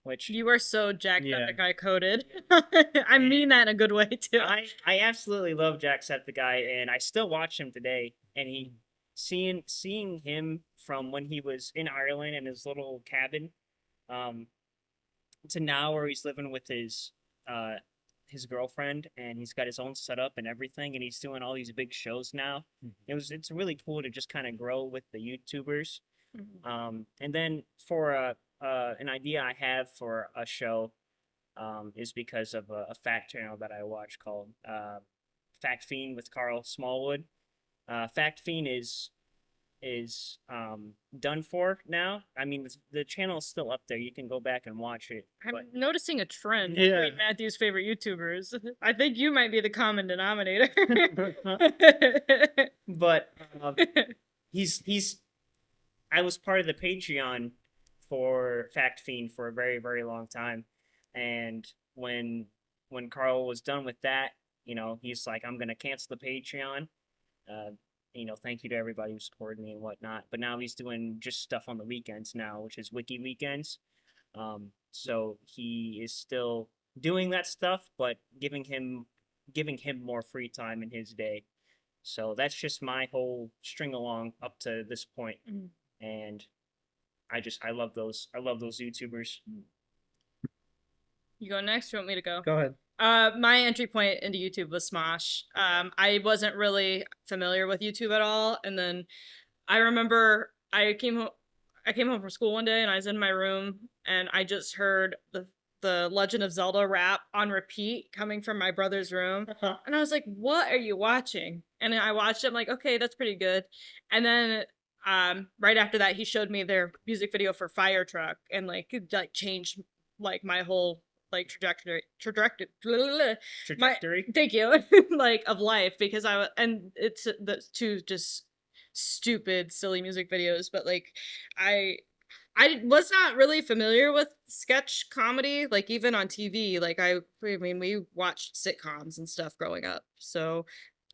which You are so Yeah. Jacksepticeye coded. I mean that in a good way too. I absolutely love Jacksepticeye, and I still watch him today. And seeing him from when he was in Ireland in his little cabin, um, to now where he's living with his girlfriend, and he's got his own setup and everything, and he's doing all these big shows now. It's really cool to just kind of grow with the YouTubers. And then for an idea I have for a show, is because of a fact channel that I watch called Fact Fiend with Carl Smallwood. Fact Fiend is done for now. I mean, the channel is still up there. You can go back and watch it. I'm But noticing a trend Yeah. between Matthew's favorite YouTubers. I think you might be the common denominator. but he's I was part of the Patreon for Fact Fiend for a very, very long time. And when Carl was done with that, he's like, I'm gonna cancel the Patreon. Uh, thank you to everybody who supported me and whatnot. But now he's doing just stuff on the weekends now, which is Wiki Weekends. So he is still doing that stuff, but giving him more free time in his day. So that's just my whole string along up to this point. And I love those YouTubers. You go next. Or you want me to go? Go ahead. My entry point into YouTube was Smosh. I wasn't really familiar with YouTube at all, and then I remember I came home from school one day, and I was in my room, and I just heard the Legend of Zelda rap on repeat coming from my brother's room, and I was like, "What are you watching?" And I watched it. I'm like, "Okay, that's pretty good," and then. Right after that, he showed me their music video for Fire Truck, and like it like changed like my whole like Trajectory. thank you like of life, because and it's the two just stupid silly music videos, but like i I was not really familiar with sketch comedy, like even on TV. Like I mean, we watched sitcoms and stuff growing up, so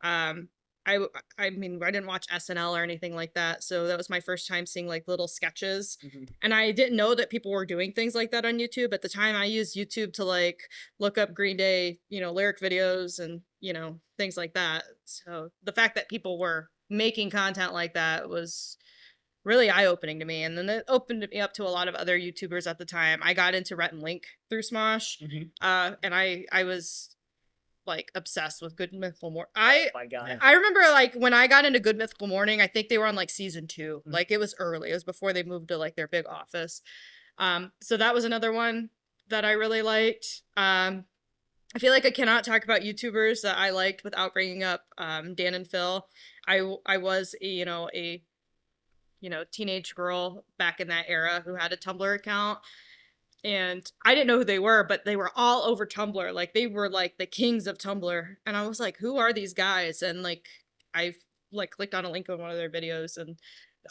um I I mean, I didn't watch SNL or anything like that, so that was my first time seeing like little sketches. And I didn't know that people were doing things like that on YouTube. At the time, I used YouTube to like look up Green Day, lyric videos and, things like that. So the fact that people were making content like that was really eye-opening to me. And then it opened me up to a lot of other YouTubers at the time. I got into Rhett and Link through Smosh. And I was like obsessed with Good Mythical Morning. My God. I remember like when I got into Good Mythical Morning, I think they were on like season 2. Like it was early. It was before they moved to like their big office. So that was another one that I really liked. I feel like I cannot talk about YouTubers that I liked without bringing up Dan and Phil. I was a teenage girl back in that era who had a Tumblr account, and I didn't know who they were, but they were all over Tumblr. Like they were like the kings of Tumblr, and I was like, who are these guys? And like I like clicked on a link on one of their videos, and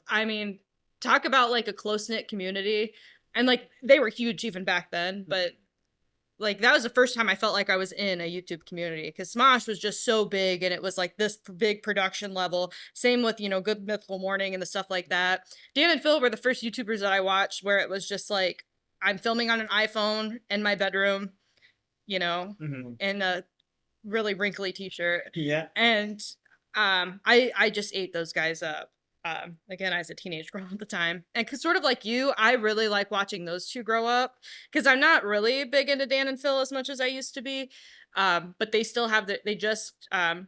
I mean, talk about like a close knit community. And like they were huge even back then, but like that was the first time I felt like I was in a YouTube community, because Smosh was just so big and it was like this big production level. Same with, you know, Good Mythical Morning and the stuff like that. Dan and Phil were the first YouTubers that I watched where it was just like I'm filming on an iPhone in my bedroom, you know, in a really wrinkly t-shirt. Yeah. And I just ate those guys up. Again, I was a teenage girl at the time, and cause sort of like you, I really like watching those two grow up, because I'm not really big into Dan and Phil as much as I used to be. But they still have they just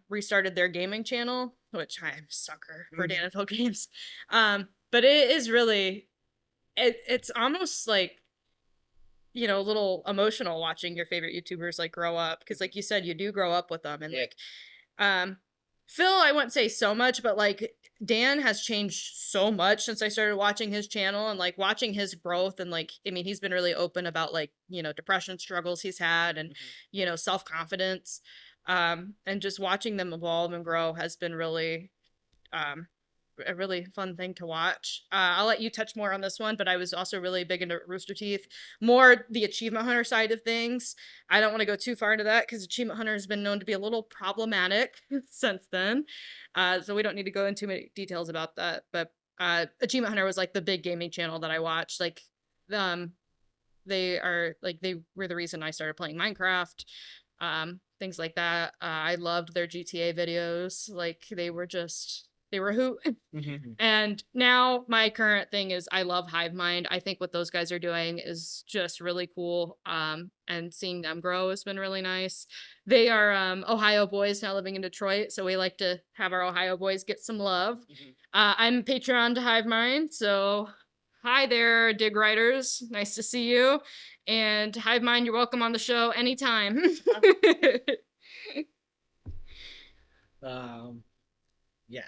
restarted their gaming channel, which I'm a sucker for Dan and Phil games. But it is really it's almost like, you know, a little emotional watching your favorite YouTubers like grow up, because like you said, you do grow up with them. And like Phil, I wouldn't say so much, but like Dan has changed so much since I started watching his channel, and like watching his growth. And like, I mean, he's been really open about like, you know, depression struggles he's had, and you know, self-confidence. And just watching them evolve and grow has been really um a really fun thing to watch. I'll let you touch more on this one, but I was also really big into Rooster Teeth, more the Achievement Hunter side of things. I don't want to go too far into that because Achievement Hunter has been known to be a little problematic since then. So we don't need to go into many details about that. But Achievement Hunter was like the big gaming channel that I watched. Like, they were the reason I started playing Minecraft. Things like that. I loved their GTA videos. Like they were hoot. And now my current thing is I love Hive Mind. I think what those guys are doing is just really cool. And seeing them grow has been really nice. They are Ohio boys now living in Detroit, so we like to have our Ohio boys get some love. I'm Patreon to Hive Mind, so hi there, Dig Writers. Nice to see you. And Hive Mind, you're welcome on the show anytime. Yeah.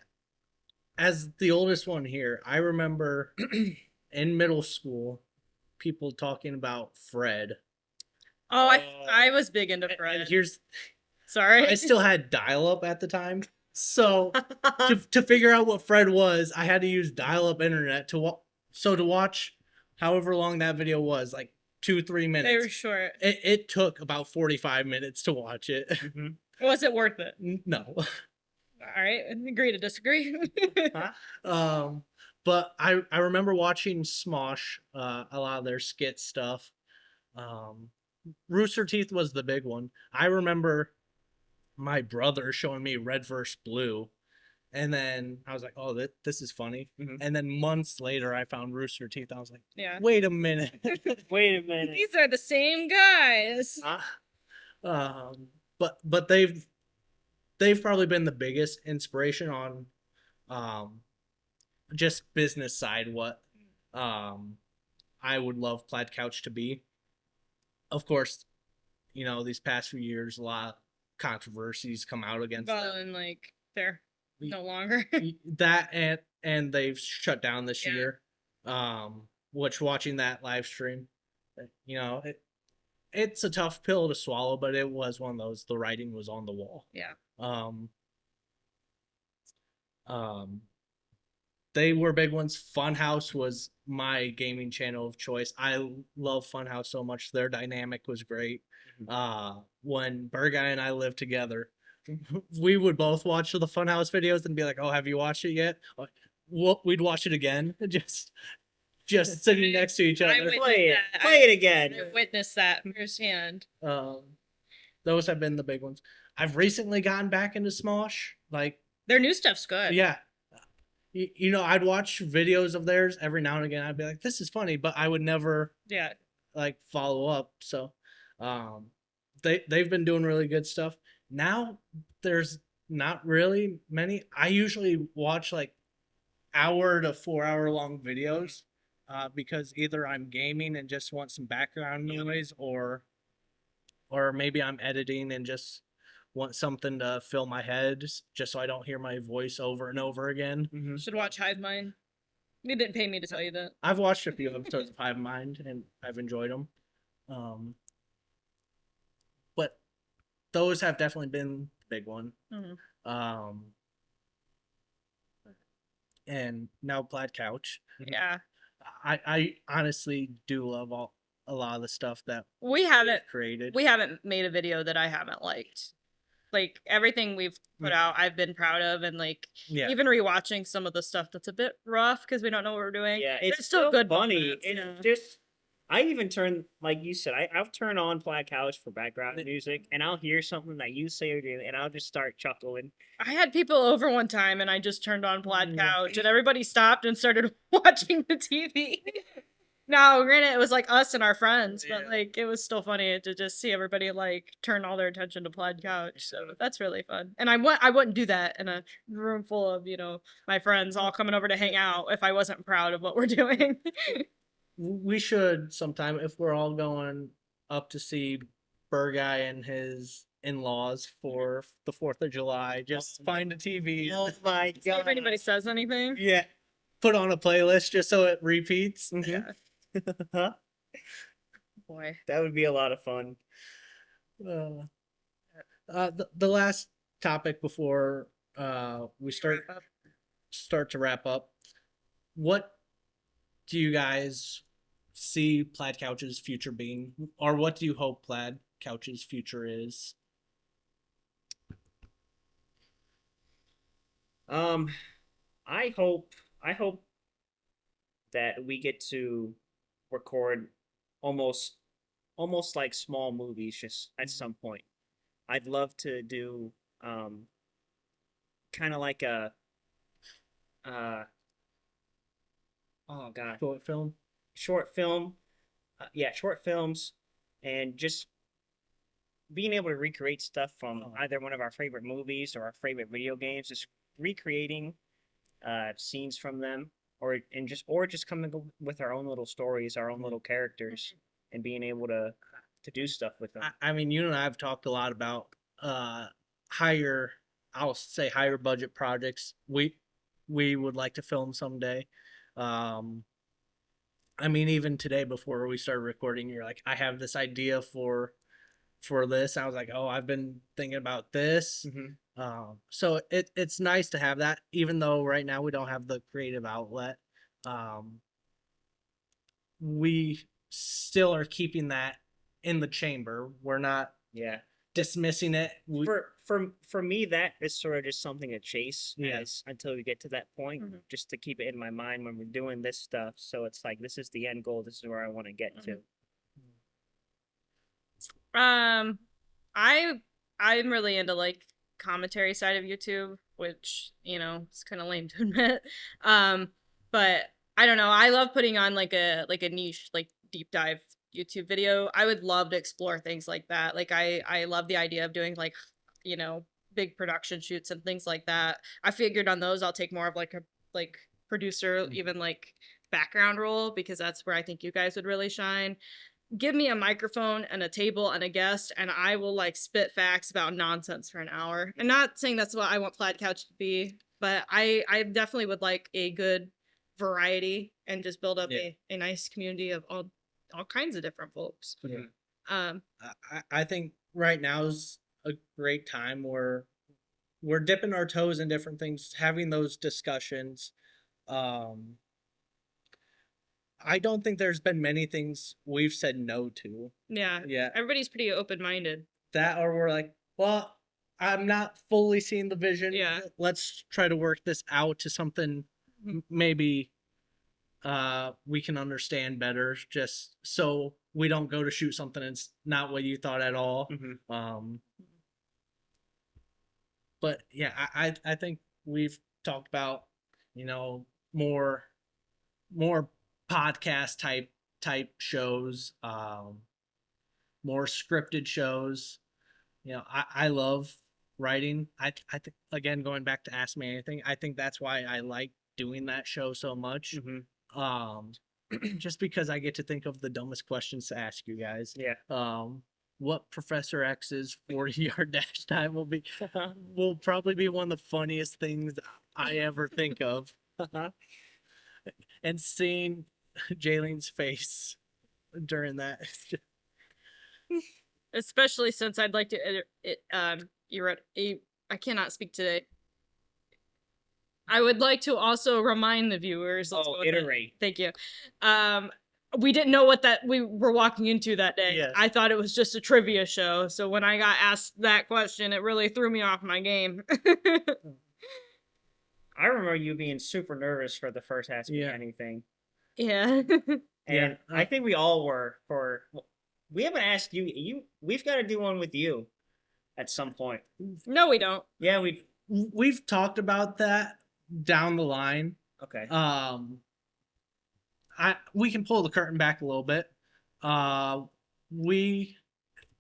As the oldest one here, I remember in middle school people talking about Fred. Oh, I was big into Fred. And here's Sorry. I still had dial-up at the time. So to figure out what Fred was, I had to use dial-up internet to watch however long that video was, like 2-3 minutes. They were short. It took about 45 minutes to watch it. Was it worth it? No. All right, agree to disagree. But I remember watching Smosh, a lot of their skit stuff. Rooster Teeth was the big one. I remember my brother showing me Red vs. Blue, and then I was like, "Oh, this is funny." And then months later, I found Rooster Teeth. I was like, Yeah. Wait a minute. Wait a minute. These are the same guys. But they've probably been the biggest inspiration on just business side what I would love Plaid Couch to be. Of course, you know, these past few years a lot of controversies come out against Well, them. and like they're no longer. That and they've shut down this Yeah. year. Which watching that live stream, you know, it's a tough pill to swallow, but it was one of those, the writing was on the wall. Yeah. They were big ones. Funhouse was my gaming channel of choice. I love Funhouse so much. Their dynamic was great. When Bird Guy and I lived together, we would both watch the Funhouse videos and be like, "Oh, have you watched it yet?" We'd watch it again, just sitting next to each other. Play it again. I witnessed that firsthand. Those have been the big ones. I've recently gotten back into Smosh. Like, their new stuff's good. Yeah. You know, I'd watch videos of theirs every now and again. I'd be like, "This is funny," but I would never like follow up. So they've been doing really good stuff. Now there's not really many. I usually watch like hour to 4 hour long videos because either I'm gaming and just want some background noise, or maybe I'm editing and just want something to fill my head just so I don't hear my voice over and over again. Should watch Hive Mind. You didn't pay me to tell you that. I've watched a few episodes of Hive Mind and I've enjoyed them. But those have definitely been the big one. And now Plaid Couch. Yeah. I honestly do love a lot of the stuff that We haven't created. we haven't made a video that I haven't liked. Like everything we've put out, I've been proud of, and like Yeah. even rewatching some of the stuff that's a bit rough because we don't know what we're doing. Yeah, there's it's still good funny. moments, It's yeah. just I even turn like you said, I'll turn on Plaid Couch for background music, and I'll hear something that you say or do, and I'll just start chuckling. I had people over one time, and I just turned on Plaid Yeah. Couch, and everybody stopped and started watching the TV. Now, granted, it was like us and our friends, but Yeah. like it was still funny to just see everybody like turn all their attention to Plaid Couch. So that's really fun. And I wouldn't do that in a room full of my friends all coming over to hang out if I wasn't proud of what we're doing. We should sometime, if we're all going up to see Burguy and his in-laws for the 4th of July, just find a TV. Oh my See if god! anybody says anything. Yeah. Put on a playlist just so it repeats. Mhm. Yeah. Boy. That would be a lot of fun. The last topic before we start to wrap up. What do you guys see Plaid Couch's future being, or what do you hope Plaid Couch's future is? I hope that we get to record almost like small movies just at some point. I'd love to do kind of like a oh god, Short film. short film. Yeah, short films, and just being able to recreate stuff from either one of our favorite movies or our favorite video games, just recreating scenes from them, or just coming up with our own little stories, our own little characters, and being able to do stuff with them. I mean, you and I have talked a lot about higher, I'll say higher budget projects we would like to film someday. I mean, even today before we started recording, you're like, I have this idea for this. I was like, oh, I've been thinking about this. So it's nice to have that, even though right now we don't have the creative outlet. We still are keeping that in the chamber. We're not Yeah. dismissing it. For me, that is sort of just something to chase Yeah. until we get to that point, Mhm. just to keep it in my mind when we're doing this stuff. So it's like, this is the end goal. This is where I want to get to. I'm really into like commentary side of YouTube, which it's kind of lame to admit. But I don't know. I love putting on like a niche, like deep dive YouTube video. I would love to explore things like that. Like I love the idea of doing like big production shoots and things like that. I figured on those I'll take more of like a producer, even like background role, because that's where I think you guys would really shine. Give me a microphone and a table and a guest, and I will like spit facts about nonsense for an hour. And not saying that's what I want Plaid Couch to be, but I definitely would like a good variety and just build up a nice community of all kinds of different folks. Yeah. I think right now is a great time where we're dipping our toes in different things, having those discussions. I don't think there's been many things we've said no to. Yeah. Yeah. Everybody's pretty open-minded. That, or we're like, well, I'm not fully seeing the vision. Yeah. Let's try to work this out to something maybe we can understand better, just so we don't go to shoot something and it's not what you thought at all. But yeah, I think we've talked about more podcast type shows, more scripted shows. I love writing. I think, again, going back to Ask Me Anything, I think that's why I like doing that show so much. Just because I get to think of the dumbest questions to ask you guys. What Professor X's 40-yard dash time will probably be one of the funniest things I ever think of. And seeing Jalen's face during that. Especially since I'd like to I cannot speak today. I would like to also remind the viewers. Iterate. Thank you. we didn't know what that we were walking into that day. Yes. I thought it was just a trivia show. So when I got asked that question, it really threw me off my game. I remember you being super nervous for the first Ask Me Yeah. Anything. Yeah. And Yeah, I think we all were we haven't asked you we've got to do one with you at some point. No, we don't. Yeah, we've talked about that down the line. okay. We can pull the curtain back a little bit. We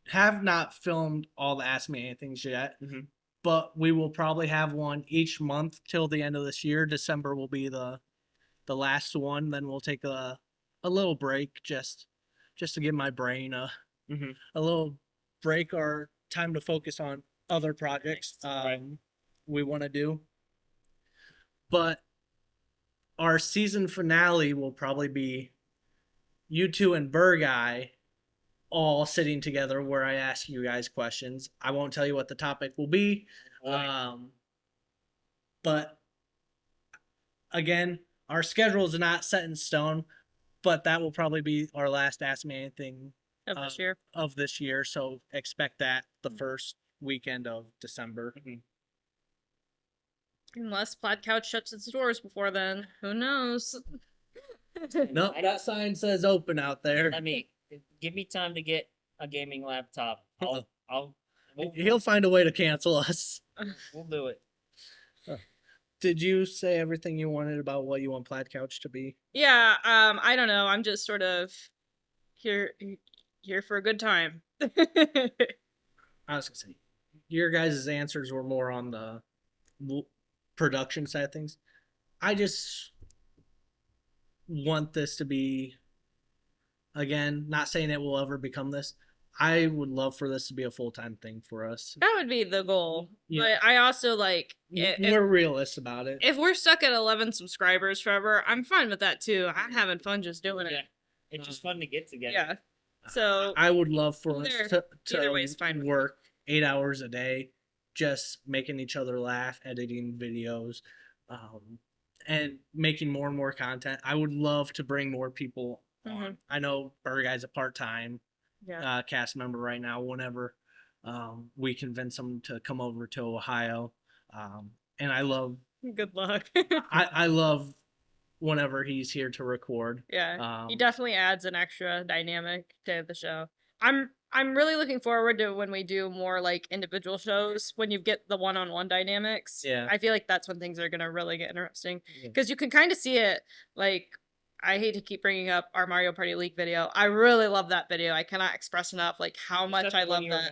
have not filmed all the Ask Me Anythings yet, Mhm. but we will probably have one each month till the end of this year. December will be the last one. Then we'll take a little break just to give my brain Mhm. a little break or time to focus on other projects Right. we want to do. But our season finale will probably be you two and Burguy all sitting together where I ask you guys questions. I won't tell you what the topic will be. But again, our schedule is not set in stone, but that will probably be our last Ask Me Anything Of this year. of this year. So expect that the first weekend of December. Mhm. Unless Plaid Couch shuts its doors before then. Who knows? Nope, that sign says open out there. Let me give me time to get a gaming laptop. We'll He'll find a way to cancel us. do it. Did you say everything you wanted about what you want Plaid Couch to be? Yeah, I don't know. I'm just sort of here for a good time. I was gonna say, your guys' answers were more on the production side of things. I just want this to be, again, not saying it will ever become this. I would love for this to be a full-time thing for us. That would be the goal. Yeah. But I also like We're realists about it. if we're stuck at 11 subscribers forever, I'm fine with that too. I'm having fun just doing it. Yeah. It's just fun to get together. Yeah. So I would love for Either- us either way is fine with me. work 8 hours a day, just making each other laugh, editing videos, and making more and more content. I would love to bring more people on. Mhm. I know Guy's a part-time yeah. cast member right now. Whenever we convince him to come over to Ohio, and I love Good luck. I love whenever he's here to record. Yeah. He definitely adds an extra dynamic to the show. I'm really looking forward to when we do more like individual shows when you get the one-on-one dynamics. Yeah. I feel like that's when things are going to really get interesting Yeah. because you can kind of see it. Like I hate to keep bringing up our Mario Party League video. I really love that video. I cannot express enough like how much I love that.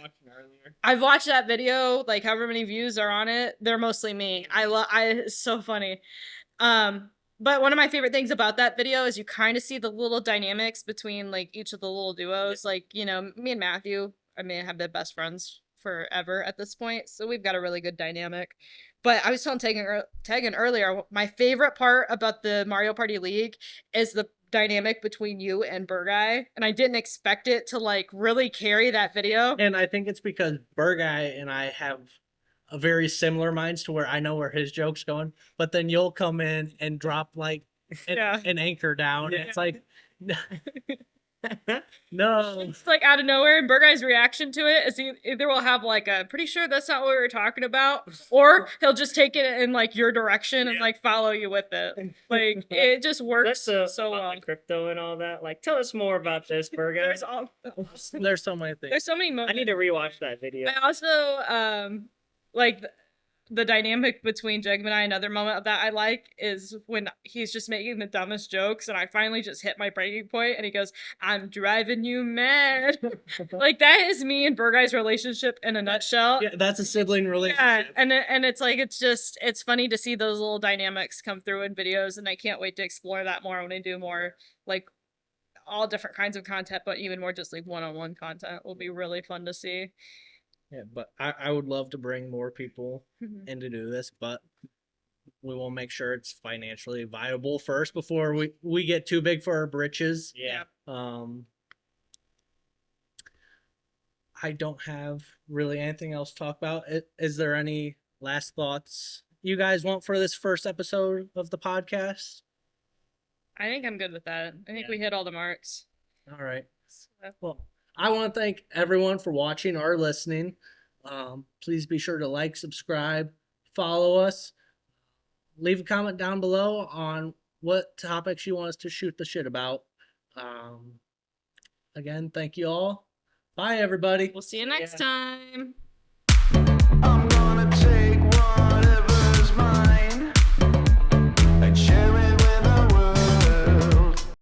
I've watched that video, like however many views are on it. They're mostly me. It's so funny. But one of my favorite things about that video is you kind of see the little dynamics between like each of the little duos. Like, you know, me and Matthew, I mean, have been best friends forever at this point. So we've got a really good dynamic. But I was telling Tegan earlier, my favorite part about the Mario Party League is the dynamic between you and Burguy. And I didn't expect it to like really carry that video. And I think it's because Burguy and I have a very similar minds to where I know where his joke's going, but then you'll come in and drop like an anchor down. Yeah. And it's like, no. It's like out of nowhere, and Burguy's reaction to it is he either will have like a pretty sure that's not what we were talking about, or he'll just take it in like your direction and like follow you with it. Like it just works That's so about well. the crypto and all that. Like, tell us more about this, Burger. There's so many things. There's so many I moments. need to rewatch that video. I also like the dynamic between Jegmini. Another moment of that I like is when he's just making the dumbest jokes, and I finally just hit my breaking point, and he goes, "I'm driving you mad." Like that is me and Burguy's relationship in a nutshell. Yeah, that's a sibling relationship. Yeah, and it's like it's funny to see those little dynamics come through in videos, and I can't wait to explore that more when I do more like all different kinds of content, but even more just like one-on-one content will be really fun to see. Yeah, but I would love to bring more people in to do this, but we will make sure it's financially viable first before we get too big for our britches. Yeah. I don't have really anything else to talk about. Is there any last thoughts you guys want for this first episode of the podcast? I think I'm good with that. I think Yeah. we hit all the marks. All right. So, Well, I want to thank everyone for watching or listening. Please be sure to like, subscribe, follow us. Leave a comment down below on what topics you want us to shoot the shit about. Again, thank you all. Bye, everybody. we'll see you See next ya. time.